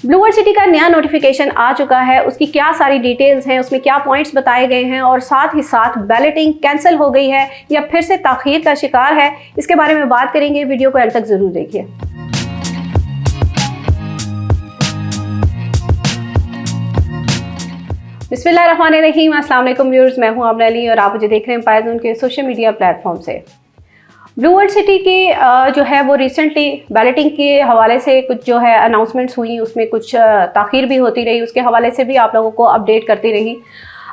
Blue world city का नया notification आ चुका है, उसकी क्या सारी डिटेल्स हैं, उसमें क्या पॉइंट्स बताए गए हैं और साथ ही साथ बैलेटिंग कैंसिल हो गई है या फिर से ताखीर का शिकार है, इसके बारे में बात करेंगे। वीडियो को एंड तक जरूर देखिए। बिस्मिल्लाहिर्रहमानिर्रहीम, अस्सलाम वालेकुम व्यूअर्स, मैं हूं आमना अली और आप मुझे देख रहे हैं पायज़ोन के सोशल मीडिया प्लेटफॉर्म से। ब्लू वर्ल्ड सिटी की जो है वो रिसेंटली बैलेटिंग के हवाले से कुछ जो है अनाउंसमेंट्स हुई, उसमें कुछ ताख़ीर भी होती रही, उसके हवाले से भी आप लोगों को अपडेट करती रही।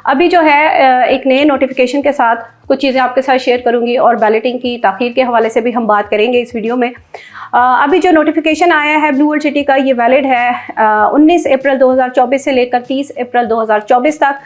अभी जो है एक नए नोटिफिकेशन के साथ कुछ चीज़ें आपके साथ शेयर करूंगी और बैलेटिंग की ताख़ीर के हवाले से भी हम बात करेंगे इस वीडियो में। अभी जो नोटिफिकेशन आया है ब्लू वर्ल्ड सिटी का, ये वैलिड है 19 अप्रैल 2024 से लेकर 30 अप्रैल 2024 तक।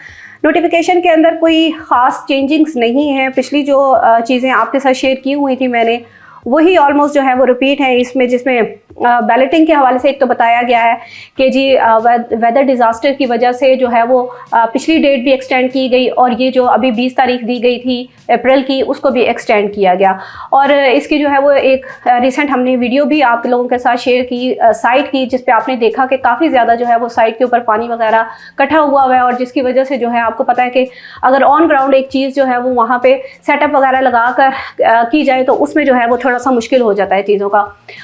नोटिफिकेशन के अंदर कोई ख़ास चेंजिंग्स नहीं है। पिछली जो चीज़ें आपके साथ शेयर की हुई थी मैंने, वही ऑलमोस्ट जो है वो रिपीट है इसमें, जिसमें बैलेटिंग के हवाले से एक तो बताया गया है कि जी वेदर डिज़ास्टर की वजह से जो है वो पिछली डेट भी एक्सटेंड की गई और ये जो अभी 20 तारीख दी गई थी अप्रैल की, उसको भी एक्सटेंड किया गया। और इसकी जो है वो एक रिसेंट हमने वीडियो भी आप लोगों के साथ शेयर की साइट की, जिस पे आपने देखा कि काफ़ी ज़्यादा जो है वो साइट के ऊपर पानी वगैरह इकट्ठा हुआ है और जिसकी वजह से जो है आपको पता है कि अगर ऑन ग्राउंड एक चीज़ जो है वो वहाँ पर सेटअप वगैरह लगा कर की जाए तो उसमें जो है वो थोड़ा सा मुश्किल हो जाता है चीज़ों का।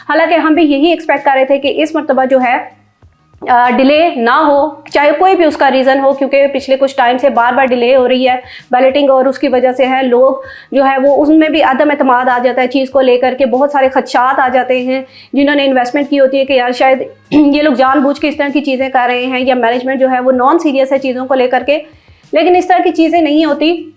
हालांकि हम भी यही एक्सपेक्ट कर रहे थे कि इस मरतबा जो है डिले ना हो, चाहे कोई भी उसका रीज़न हो, क्योंकि पिछले कुछ टाइम से बार बार डिले हो रही है बैलेटिंग और उसकी वजह से है लोग जो है वो उसमें भी अदम एतमाद आ जाता है चीज़ को लेकर के। बहुत सारे खदशात आ जाते हैं जिन्होंने इन्वेस्टमेंट की होती है कि यार शायद ये लोग जानबूझ के इस तरह की चीज़ें कर रहे हैं या मैनेजमेंट जो है वो नॉन सीरियस है चीज़ों को लेकर के, लेकिन इस तरह की चीज़ें नहीं होती।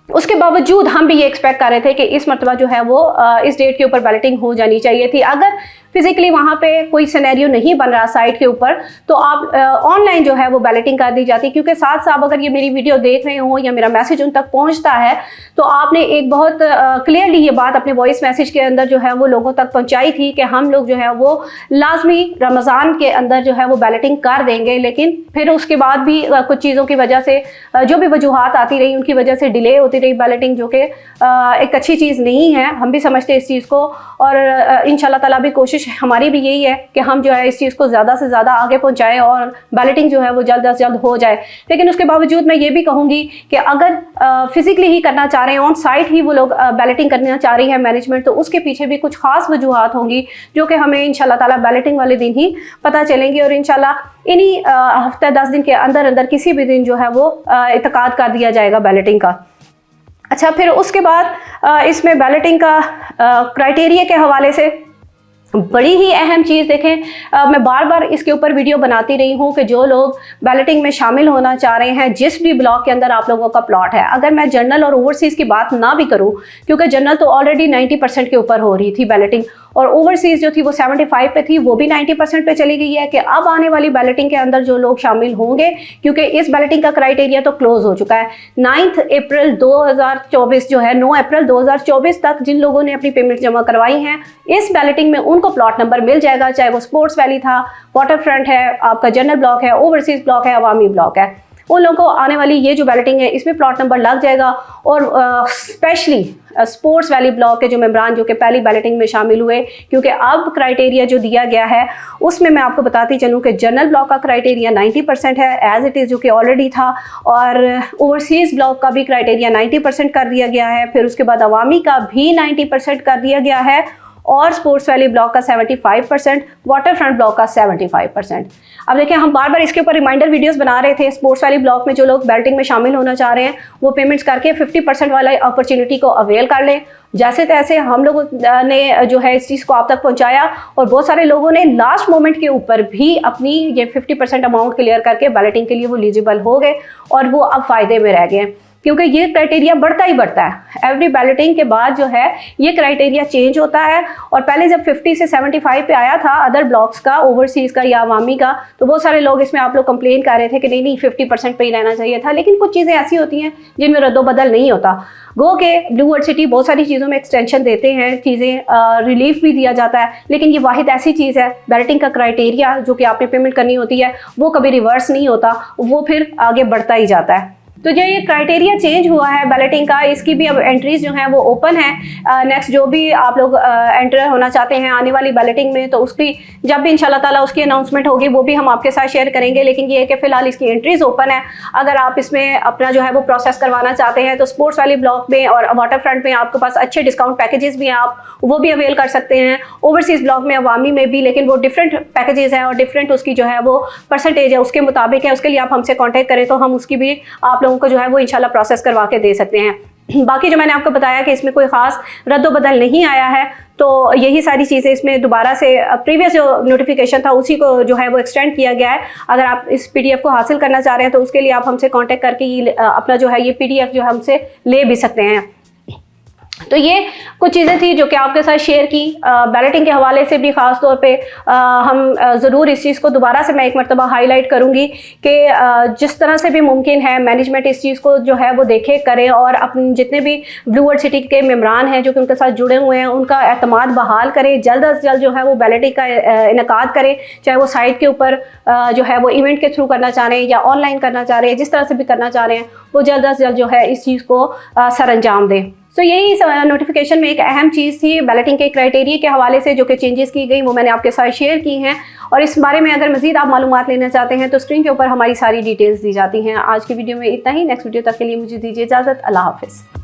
उसके बावजूद हम भी ये एक्सपेक्ट कर रहे थे कि इस मरतबा जो है वो इस डेट के ऊपर बैलेटिंग हो जानी चाहिए थी। अगर फिजिकली वहाँ पे कोई सिनेरियो नहीं बन रहा साइट के ऊपर तो आप ऑनलाइन जो है वो बैलेटिंग कर दी जाती, क्योंकि साथ साथ अगर ये मेरी वीडियो देख रहे हो या मेरा मैसेज उन तक पहुँचता है तो आपने एक बहुत क्लियरली ये बात अपने वॉइस मैसेज के अंदर जो है वो लोगों तक पहुँचाई थी कि हम लोग जो है वो लाजमी रमज़ान के अंदर जो है वो बैलेटिंग कर देंगे। लेकिन फिर उसके बाद भी कुछ चीज़ों की वजह से जो भी वजूहात आती रही उनकी वजह से डिले होती रही बैलेटिंग, जो कि एक अच्छी चीज़ नहीं है। हम भी समझते हैं इस चीज़ को और इंशाल्लाह ताला भी कोशिश हमारी भी यही है कि हम जो है इस चीज़ को ज़्यादा से ज़्यादा आगे पहुंचाएं और बैलेटिंग जो है वो जल्द अज जल्द हो जाए। लेकिन उसके बावजूद मैं ये भी कहूँगी कि अगर फिजिकली ही करना चाह रहे हैं, ऑन साइट ही वो लोग बैलेटिंग करना चाह रही है मैनेजमेंट, तो उसके पीछे भी कुछ खास वजूहात होंगी जो कि हमें इंशाल्लाह ताला बैलेटिंग वाले दिन ही पता चलेंगी और इंशाल्लाह इन्हीं हफ्ता 10 दिन के अंदर अंदर किसी भी दिन जो है वो इत्तेकाद कर दिया जाएगा बैलेटिंग का। अच्छा, फिर उसके बाद इसमें बैलेटिंग का क्राइटेरिया के हवाले से बड़ी ही अहम चीज़ देखें, मैं बार बार इसके ऊपर वीडियो बनाती रही हूँ कि जो लोग बैलेटिंग में शामिल होना चाह रहे हैं, जिस भी ब्लॉक के अंदर आप लोगों का प्लॉट है, अगर मैं जनरल और ओवरसीज़ की बात ना भी करूँ, क्योंकि जनरल तो ऑलरेडी 90% के ऊपर हो रही थी बैलेटिंग और ओवरसीज़ जो थी वो 75 पे थी, वो भी 90% पे चली गई है कि अब आने वाली बैलेटिंग के अंदर जो लोग शामिल होंगे, क्योंकि इस बैलेटिंग का क्राइटेरिया तो क्लोज हो चुका है। 9 अप्रैल 2024 जो है 9 अप्रैल 2024 तक जिन लोगों ने अपनी पेमेंट जमा करवाई हैं, इस बैलेटिंग में उनको प्लॉट नंबर मिल जाएगा, चाहे वो स्पोर्ट्स वैली था, वाटर फ्रंट है, आपका जनरल ब्लॉक है, ओवरसीज़ ब्लॉक है, अवामी ब्लॉक है, उन लोगों को आने वाली ये जो बैलेटिंग है इसमें प्लॉट नंबर लग जाएगा। और स्पेशली स्पोर्ट्स वैली ब्लॉक के जो मेंबरान जो कि पहली बैलेटिंग में शामिल हुए, क्योंकि अब क्राइटेरिया जो दिया गया है उसमें मैं आपको बताती चलूँ कि जनरल ब्लॉक का क्राइटेरिया 90% है एज इट इज़, जो कि ऑलरेडी था, और ओवरसीज़ ब्लॉक का भी क्राइटेरिया 90% कर दिया गया है। फिर उसके बाद अवामी का भी 90% कर दिया गया है और स्पोर्ट्स वैली ब्लॉक का 75%, वाटर फ्रंट ब्लॉक का 75%। अब देखिए, हम बार बार इसके ऊपर रिमाइंडर वीडियोस बना रहे थे। स्पोर्ट्स वैली ब्लॉक में जो लोग बैलेटिंग में शामिल होना चाह रहे हैं वो पेमेंट्स करके 50% वाला अपॉर्चुनिटी को अवेल कर लें। जैसे तैसे हम लोगों ने जो है इस चीज़ को आप तक पहुंचाया और बहुत सारे लोगों ने लास्ट मोमेंट के ऊपर भी अपनी ये 50% अमाउंट क्लियर करके बैलेटिंग के लिए वो एलिजिबल हो गए और वो अब फ़ायदे में रह गए, क्योंकि ये क्राइटेरिया बढ़ता ही बढ़ता है। एवरी बैलेटिंग के बाद जो है ये क्राइटेरिया चेंज होता है और पहले जब 50 से 75 पे आया था अदर ब्लॉक्स का, ओवरसीज़ का या अवामी का, तो बहुत सारे लोग इसमें आप लोग कंप्लेन कर रहे थे कि नहीं 50% पे ही रहना चाहिए था। लेकिन कुछ चीज़ें ऐसी होती हैं जिनमें रद्दोबदल नहीं होता। गो के ब्लू वर्ल्ड सिटी बहुत सारी चीज़ों में एक्सटेंशन देते हैं, चीज़ें रिलीफ भी दिया जाता है, लेकिन ये वाहिद ऐसी चीज़ है, बैलेटिंग का क्राइटेरिया जो कि आपने पेमेंट करनी होती है वो कभी रिवर्स नहीं होता, वो फिर आगे बढ़ता ही जाता है। तो जो ये क्राइटेरिया चेंज हुआ है बैलेटिंग का, इसकी भी अब एंट्रीज जो हैं वो ओपन है। नेक्स्ट जो भी आप लोग एंटर होना चाहते हैं आने वाली बैलेटिंग में, तो उसकी जब भी इंशाल्लाह ताला उसकी अनाउंसमेंट होगी वो भी हम आपके साथ शेयर करेंगे। लेकिन ये है कि फ़िलहाल इसकी एंट्रीज ओपन है। अगर आप इसमें अपना जो है वो प्रोसेस करवाना चाहते हैं तो स्पोर्ट्स वैली ब्लॉक में और वाटर फ्रंट में आपके पास अच्छे डिस्काउंट पैकेजेस भी हैं, आप वो भी अवेल कर सकते हैं। ओवरसीज़ ब्लॉक में, अवामी में भी, लेकिन वो डिफरेंट पैकेजेस हैं और डिफरेंट उसकी जो है वो परसेंटेज है उसके मुताबिक है। उसके लिए आप हमसे कॉन्टैक्ट करें तो हम उसकी भी आप लोगों को जो है वो इंशाल्लाह प्रोसेस करवा के दे सकते हैं। बाकी जो मैंने आपको बताया कि इसमें कोई ख़ास रद्द-बदल नहीं आया है, तो यही सारी चीज़ें इसमें दोबारा से प्रीवियस जो नोटिफिकेशन था उसी को जो है वो एक्सटेंड किया गया है। अगर आप इस पीडीएफ को हासिल करना चाह रहे हैं तो उसके लिए आप हमसे कांटेक्ट करके ये अपना जो है ये पीडीएफ जो है हमसे ले भी सकते हैं। तो ये कुछ चीज़ें थी जो कि आपके साथ शेयर की। बैलेटिंग के हवाले से भी ख़ास तौर पे हम ज़रूर इस चीज़ को दोबारा से मैं एक मरतबा हाईलाइट करूँगी कि जिस तरह से भी मुमकिन है मैनेजमेंट इस चीज़ को जो है वो देखे करे और अपने जितने भी ब्लू वर्ल्ड सिटी के मेम्बरान हैं जो कि उनके साथ जुड़े हुए हैं उनका एतमाद बहाल करें। जल्द अज जल्द जो है वो बैलेटिंग का इनेकाद करें, चाहे वो साइट के ऊपर जो है वो इवेंट के थ्रू करना चाह रहे हैं या ऑनलाइन करना चाह रहे हैं, जिस तरह से भी करना चाह रहे हैं वो जल्द अज जल्द जो है इस चीज़ को सर अंजाम दें। तो यही नोटिफिकेशन में एक अहम चीज़ थी बैलेटिंग के क्राइटेरिया के हवाले से जो कि चेंजेस की गई, वो मैंने आपके साथ शेयर की हैं। और इस बारे में अगर मज़ीद आप मालूमात लेना चाहते हैं तो स्क्रीन के ऊपर हमारी सारी डिटेल्स दी जाती हैं। आज की वीडियो में इतना ही। नेक्स्ट वीडियो तक के लिए मुझे दीजिए इजाज़त। अल्लाह हाफ़िज़।